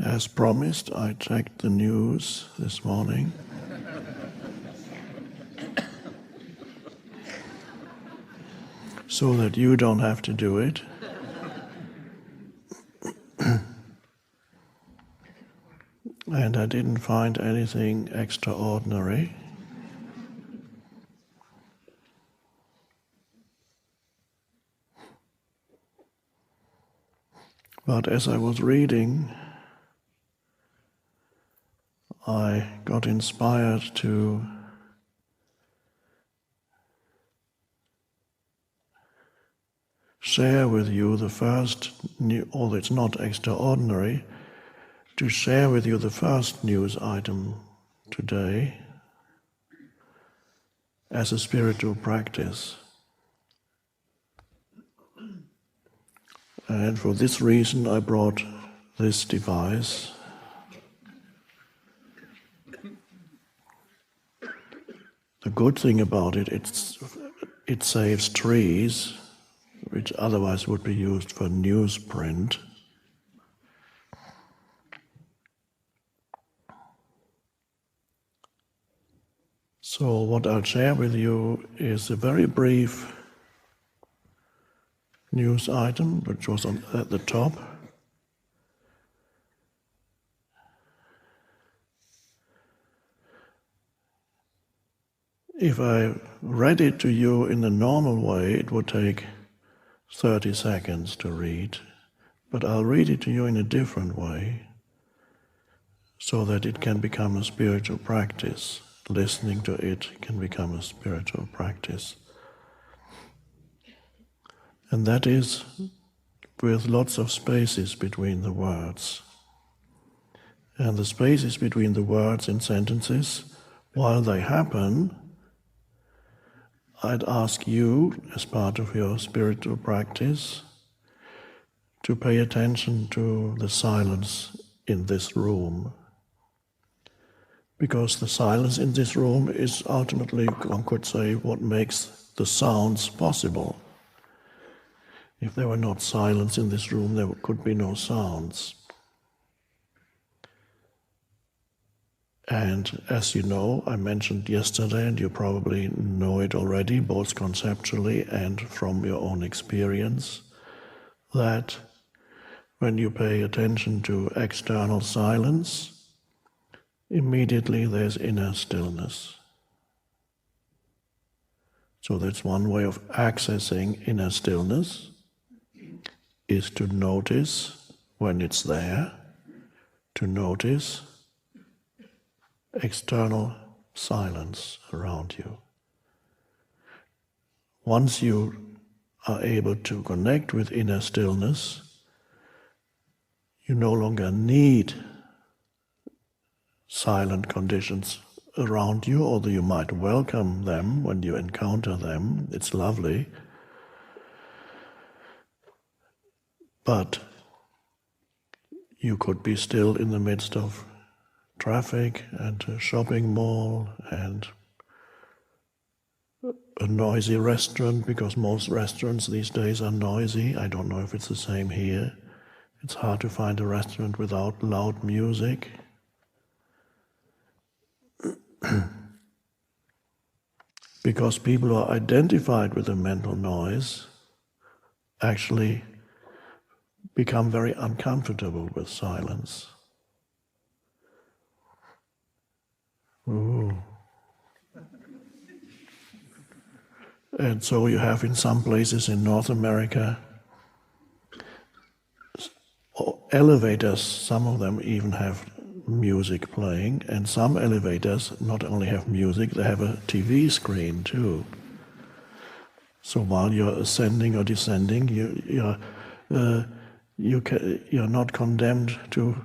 As promised, I checked the news this morning. So that you don't have to do it. And I didn't find anything extraordinary. But as I was reading, I got inspired to share with you the first, although it's not extraordinary, to share with you the first news item today as a spiritual practice. And for this reason I brought this device. The good thing about it, it saves trees, which otherwise would be used for newsprint. So what I'll share with you is a very brief news item, which was at the top. If I read it to you in the normal way, it would take 30 seconds to read, but I'll read it to you in a different way so that it can become a spiritual practice. Listening to it can become a spiritual practice. And that is with lots of spaces between the words. And the spaces between the words in sentences, while they happen, I'd ask you, as part of your spiritual practice, to pay attention to the silence in this room. Because the silence in this room is ultimately, one could say, what makes the sounds possible. If there were not silence in this room, there could be no sounds. And as you know, I mentioned yesterday, and you probably know it already, both conceptually and from your own experience, that when you pay attention to external silence, immediately there's inner stillness. So that's one way of accessing inner stillness, is to notice when it's there, to notice external silence around you. Once you are able to connect with inner stillness, you no longer need silent conditions around you, although you might welcome them when you encounter them. It's lovely. But you could be still in the midst of traffic and a shopping mall and a noisy restaurant, because most restaurants these days are noisy. I don't know if it's the same here. It's hard to find a restaurant without loud music. Because people who are identified with the mental noise actually become very uncomfortable with silence. Ooh. And so you have in some places in North America, elevators, some of them even have music playing, and some elevators not only have music, they have a TV screen too. So while you're ascending or descending, you're not condemned to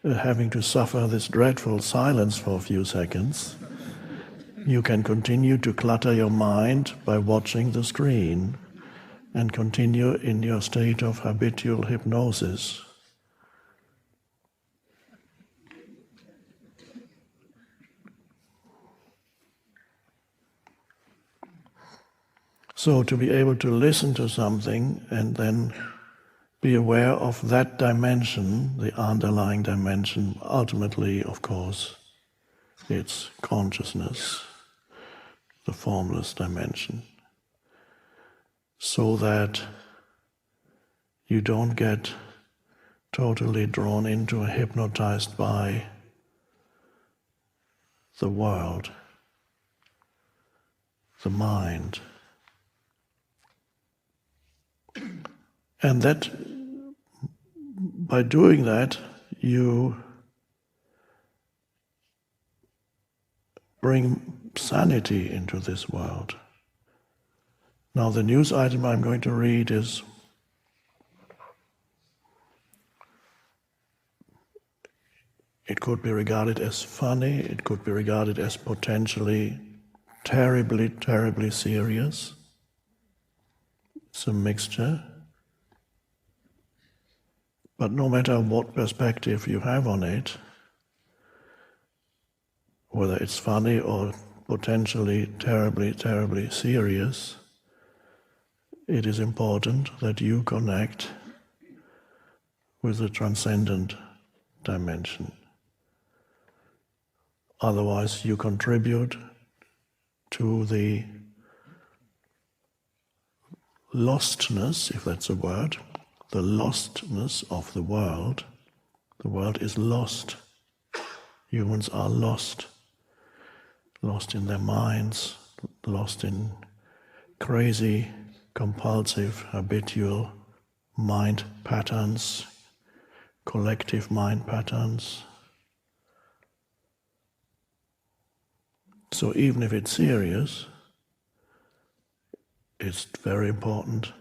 having to suffer this dreadful silence for a few seconds. You can continue to clutter your mind by watching the screen and continue in your state of habitual hypnosis. So to be able to listen to something and then be aware of that dimension, the underlying dimension. Ultimately, of course, it's consciousness, the formless dimension, so that you don't get totally drawn into and hypnotized by the world, the mind. And that, by doing that, you bring sanity into this world. Now, the news item I'm going to read is it could be regarded as funny, it could be regarded as potentially terribly, terribly serious. It's a mixture. But no matter what perspective you have on it, whether it's funny or potentially terribly, terribly serious, it is important that you connect with the transcendent dimension. Otherwise, you contribute to the lostness, if that's a word, the lostness of the world. The world is lost. Humans are lost. Lost in their minds, lost in crazy, compulsive, habitual mind patterns, collective mind patterns. So even if it's serious, it's very important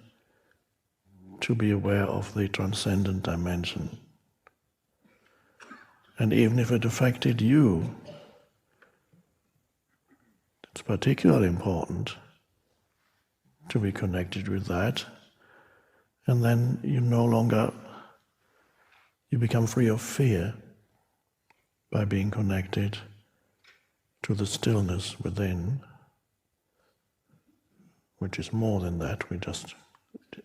to be aware of the transcendent dimension. And even if it affected you, it's particularly important to be connected with that. And then you become free of fear by being connected to the stillness within, which is more than that.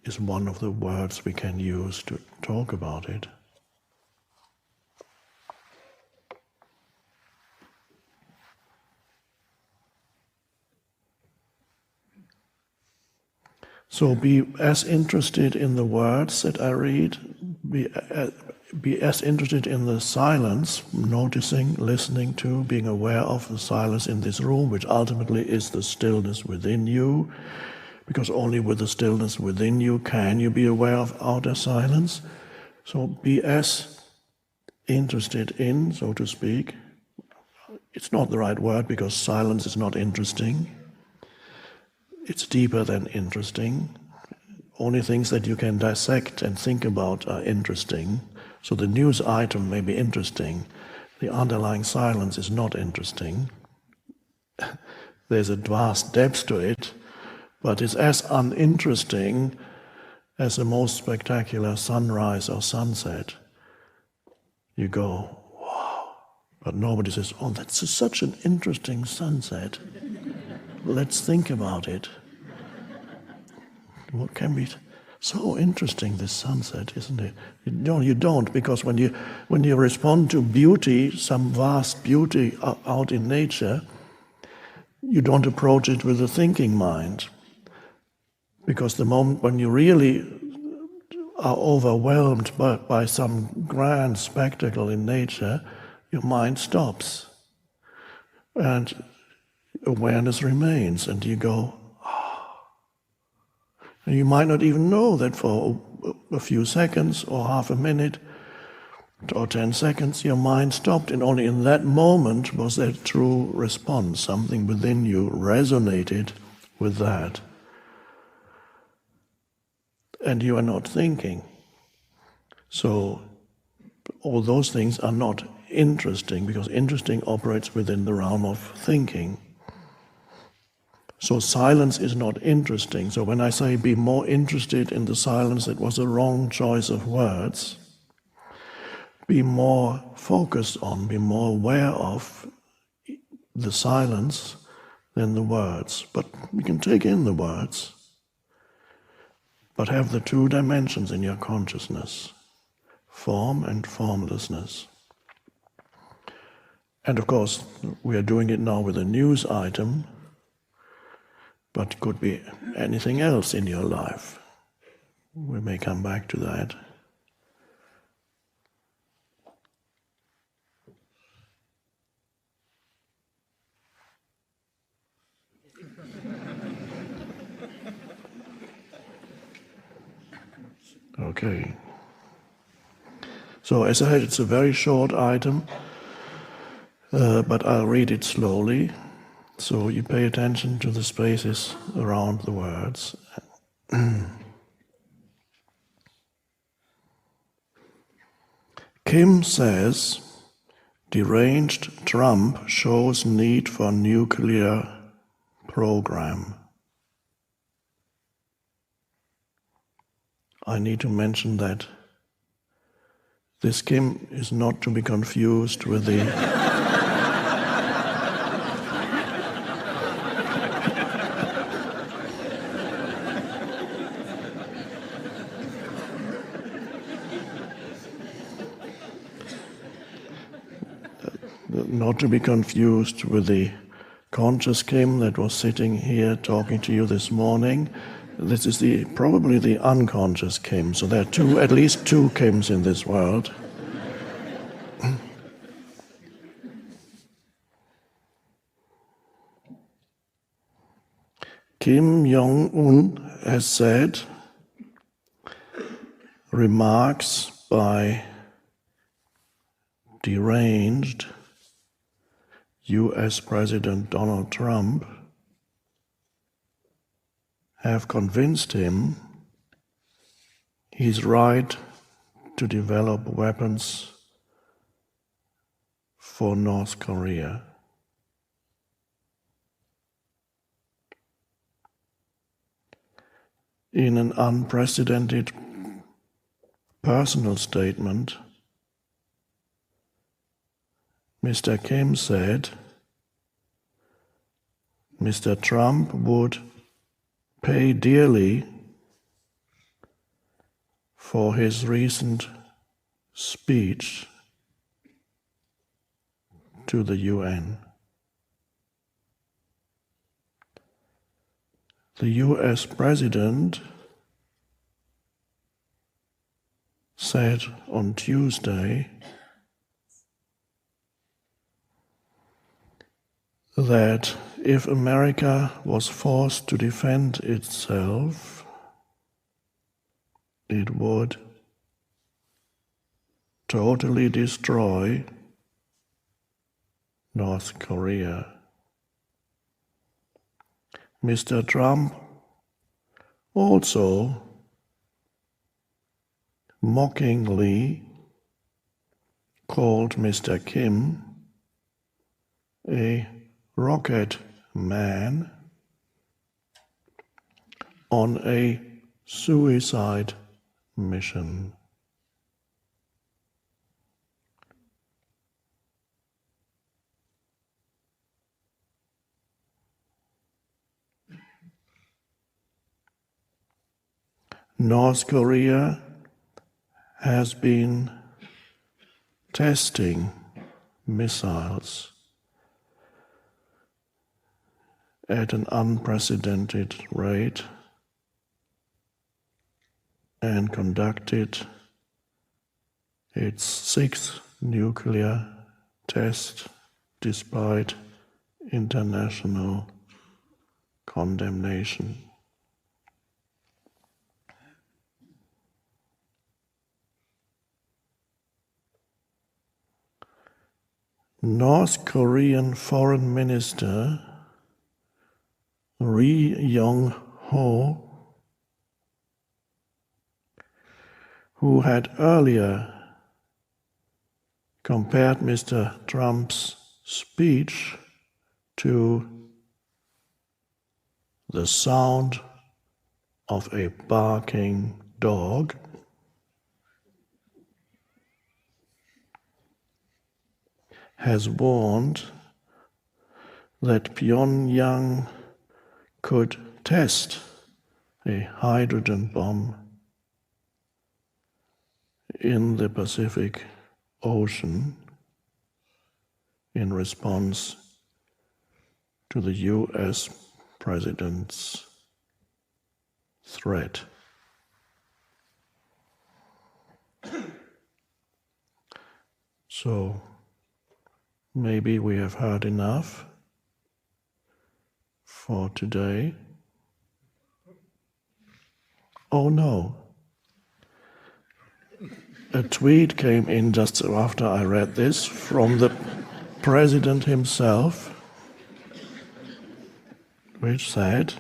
Is one of the words we can use to talk about it. So be as interested in the words that I read, be as interested in the silence, noticing, listening to, being aware of the silence in this room, which ultimately is the stillness within you, because only with the stillness within you can you be aware of outer silence. So be as interested in, so to speak. It's not the right word because silence is not interesting. It's deeper than interesting. Only things that you can dissect and think about are interesting. So the news item may be interesting. The underlying silence is not interesting. There's a vast depth to it, but it's as uninteresting as the most spectacular sunrise or sunset. You go, wow, but nobody says, oh, that's such an interesting sunset. Let's think about it. What can be so interesting, this sunset, isn't it? No, you don't, because when you respond to beauty, some vast beauty out in nature, you don't approach it with a thinking mind. Because the moment when you really are overwhelmed by some grand spectacle in nature, your mind stops. And awareness remains, and you go, and you might not even know that for a few seconds or half a minute or 10 seconds your mind stopped, and only in that moment was there true response. Something within you resonated with that. And you are not thinking. So all those things are not interesting, because interesting operates within the realm of thinking. So silence is not interesting. So when I say be more interested in the silence, it was a wrong choice of words. Be more focused on, be more aware of the silence than the words. But we can take in the words. but have the two dimensions in your consciousness, form and formlessness. And of course, we are doing it now with a news item, but it could be anything else in your life. We may come back to that. Okay. So as I said, it's a very short item, but I'll read it slowly, so you pay attention to the spaces around the words. Kim says, deranged Trump shows need for nuclear program. I need to mention that this Kim is not to be confused with the not to be confused with the conscious Kim that was sitting here talking to you this morning. This is probably the unconscious Kim. So there are at least two Kims in this world. Kim Jong-un has said, remarks by deranged US President Donald Trump have convinced him he's right to develop weapons for North Korea. In an unprecedented personal statement, Mr. Kim said, Mr. Trump would pay dearly for his recent speech to the UN. The US President said on Tuesday that if America was forced to defend itself, it would totally destroy North Korea. Mr. Trump also mockingly called Mr. Kim a rocket man on a suicide mission. North Korea has been testing missiles at an unprecedented rate and conducted its sixth nuclear test despite international condemnation. North Korean Foreign Minister Ri Yong-ho, who had earlier compared Mr. Trump's speech to the sound of a barking dog, has warned that Pyongyang could test a hydrogen bomb in the Pacific Ocean in response to the US president's threat. So maybe we have heard enough for today. Oh no. A tweet came in just after I read this from the president himself, which said,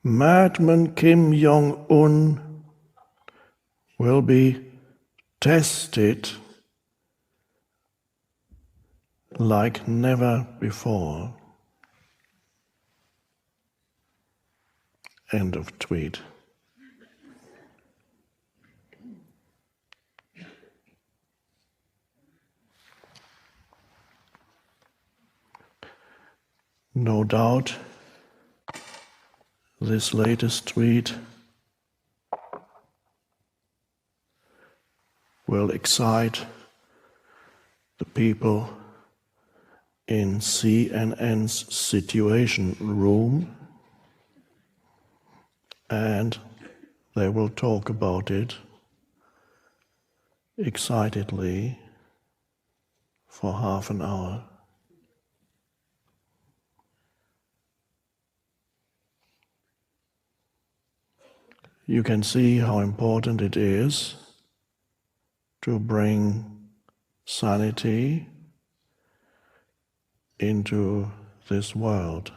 Madman Kim Jong-un will be tested like never before. End of tweet. No doubt, this latest tweet will excite the people in CNN's Situation Room, and they will talk about it excitedly for half an hour. You can see how important it is to bring sanity into this world.